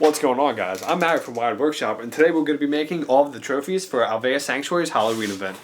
What's going on, guys? I'm Matt from Wired Workshop, and today we're going to be making all of the trophies for Alveus Sanctuary's Halloween event.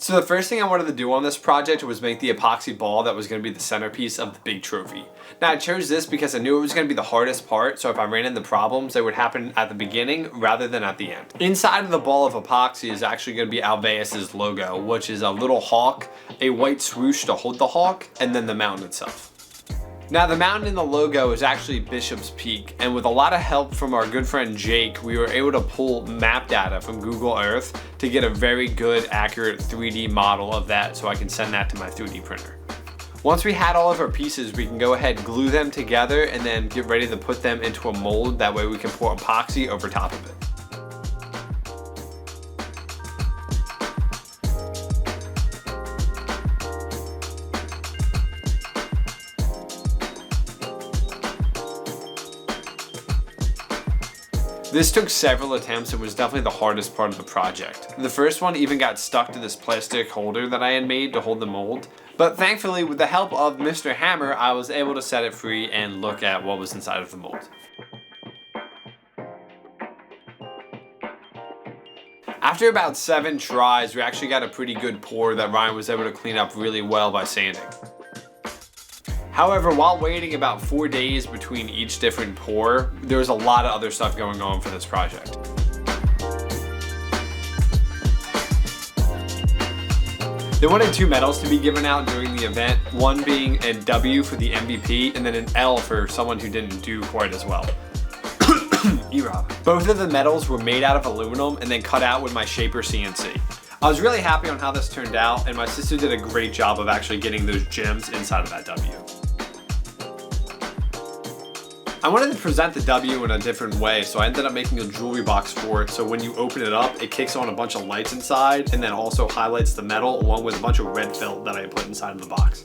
So the first thing I wanted to do on this project was make the epoxy ball that was going to be the centerpiece of the big trophy. Now I chose this because I knew it was going to be the hardest part, so if I ran into problems, they would happen at the beginning rather than at the end. Inside of the ball of epoxy is actually going to be Alveus' logo, which is a little hawk, a white swoosh to hold the hawk, and then the mountain itself. Now the mountain in the logo is actually Bishop's Peak, and with a lot of help from our good friend Jake, we were able to pull map data from Google Earth to get a very good, accurate 3D model of that so I can send that to my 3D printer. Once we had all of our pieces, we can go ahead and glue them together and then get ready to put them into a mold. That way we can pour epoxy over top of it. This took several attempts and was definitely the hardest part of the project. The first one even got stuck to this plastic holder that I had made to hold the mold, but thankfully with the help of Mr. Hammer, I was able to set it free and look at what was inside of the mold. After about 7 tries, we actually got a pretty good pour that Ryan was able to clean up really well by sanding. However, while waiting about 4 days between each different pour, there was a lot of other stuff going on for this project. They wanted 2 medals to be given out during the event, one being a W for the MVP and then an L for someone who didn't do quite as well. Both of the medals were made out of aluminum and then cut out with my Shaper CNC. I was really happy on how this turned out, and my sister did a great job of actually getting those gems inside of that W. I wanted to present the W in a different way, so I ended up making a jewelry box for it, so when you open it up, it kicks on a bunch of lights inside and then also highlights the metal along with a bunch of red felt that I put inside of the box.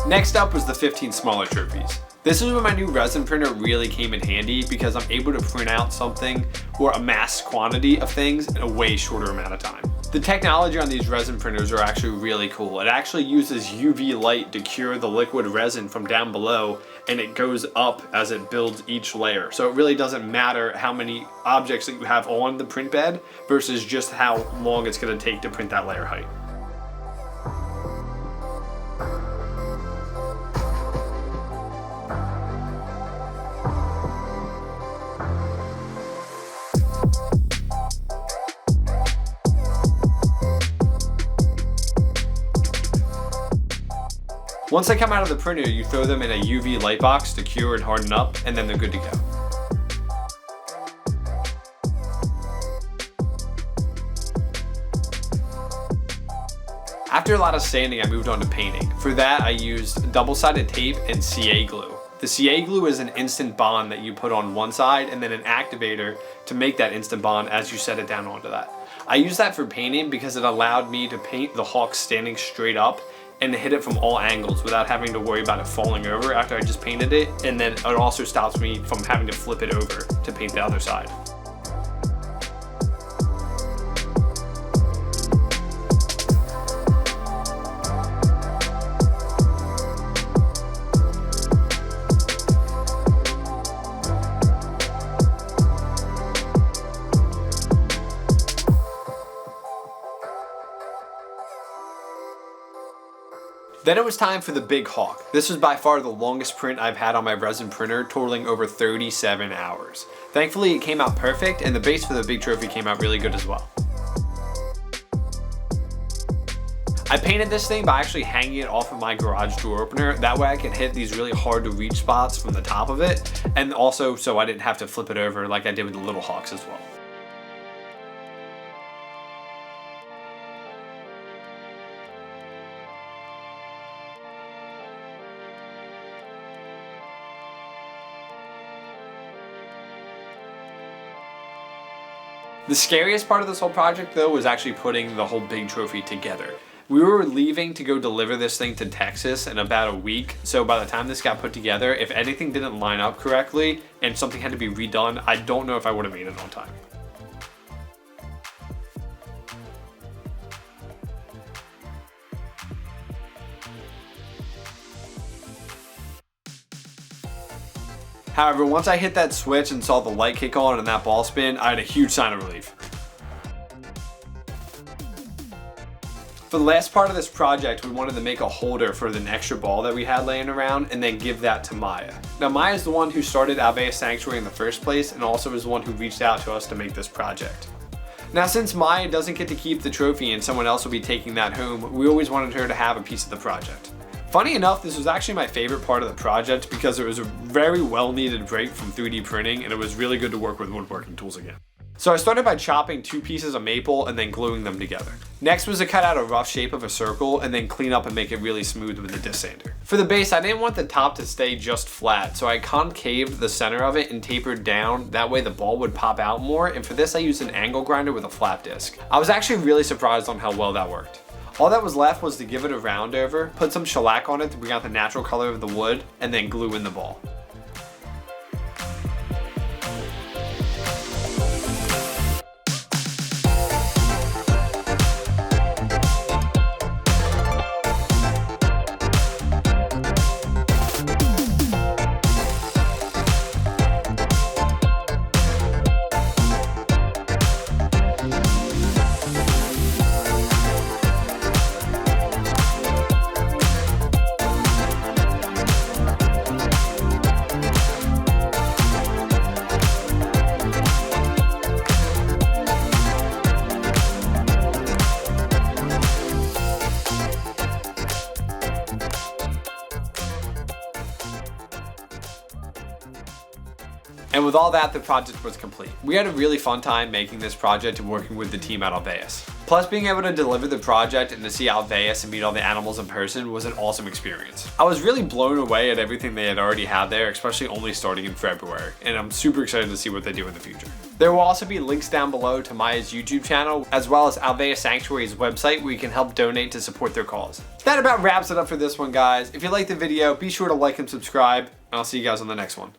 Next up was the 15 smaller trophies. This is where my new resin printer really came in handy because I'm able to print out something or a mass quantity of things in a way shorter amount of time. The technology on these resin printers are actually really cool. It actually uses UV light to cure the liquid resin from down below, and it goes up as it builds each layer. So it really doesn't matter how many objects that you have on the print bed versus just how long it's going to take to print that layer height. Once they come out of the printer, you throw them in a UV light box to cure and harden up, and then they're good to go. After a lot of sanding, I moved on to painting. For that, I used double-sided tape and CA glue. The CA glue is an instant bond that you put on one side and then an activator to make that instant bond as you set it down onto that. I used that for painting because it allowed me to paint the hawk standing straight up and hit it from all angles without having to worry about it falling over after I just painted it, and then it also stops me from having to flip it over to paint the other side. Then it was time for the big hawk. This was by far the longest print I've had on my resin printer, totaling over 37 hours. Thankfully it came out perfect, and the base for the big trophy came out really good as well. I painted this thing by actually hanging it off of my garage door opener. That way I can hit these really hard to reach spots from the top of it. And also so I didn't have to flip it over like I did with the Little Hawks as well. The scariest part of this whole project though was actually putting the whole big trophy together. We were leaving to go deliver this thing to Texas in about a week, so by the time this got put together, if anything didn't line up correctly and something had to be redone, I don't know if I would have made it on time. However, once I hit that switch and saw the light kick on and that ball spin, I had a huge sign of relief. For the last part of this project, we wanted to make a holder for an extra ball that we had laying around and then give that to Maya. Now Maya is the one who started Alveus Sanctuary in the first place and also is the one who reached out to us to make this project. Now since Maya doesn't get to keep the trophy and someone else will be taking that home, we always wanted her to have a piece of the project. Funny enough, this was actually my favorite part of the project because it was a very well needed break from 3D printing and it was really good to work with woodworking tools again. So I started by chopping 2 pieces of maple and then gluing them together. Next was to cut out a rough shape of a circle and then clean up and make it really smooth with a disc sander. For the base, I didn't want the top to stay just flat, so I concaved the center of it and tapered down, that way the ball would pop out more, and for this I used an angle grinder with a flat disc. I was actually really surprised on how well that worked. All that was left was to give it a round over, put some shellac on it to bring out the natural color of the wood, and then glue in the ball. And with all that, the project was complete. We had a really fun time making this project and working with the team at Alveus. Plus, being able to deliver the project and to see Alveus and meet all the animals in person was an awesome experience. I was really blown away at everything they had already had there, especially only starting in February, and I'm super excited to see what they do in the future. There will also be links down below to Maya's YouTube channel, as well as Alveus Sanctuary's website where you can help donate to support their cause. That about wraps it up for this one, guys. If you liked the video, be sure to like and subscribe, and I'll see you guys on the next one.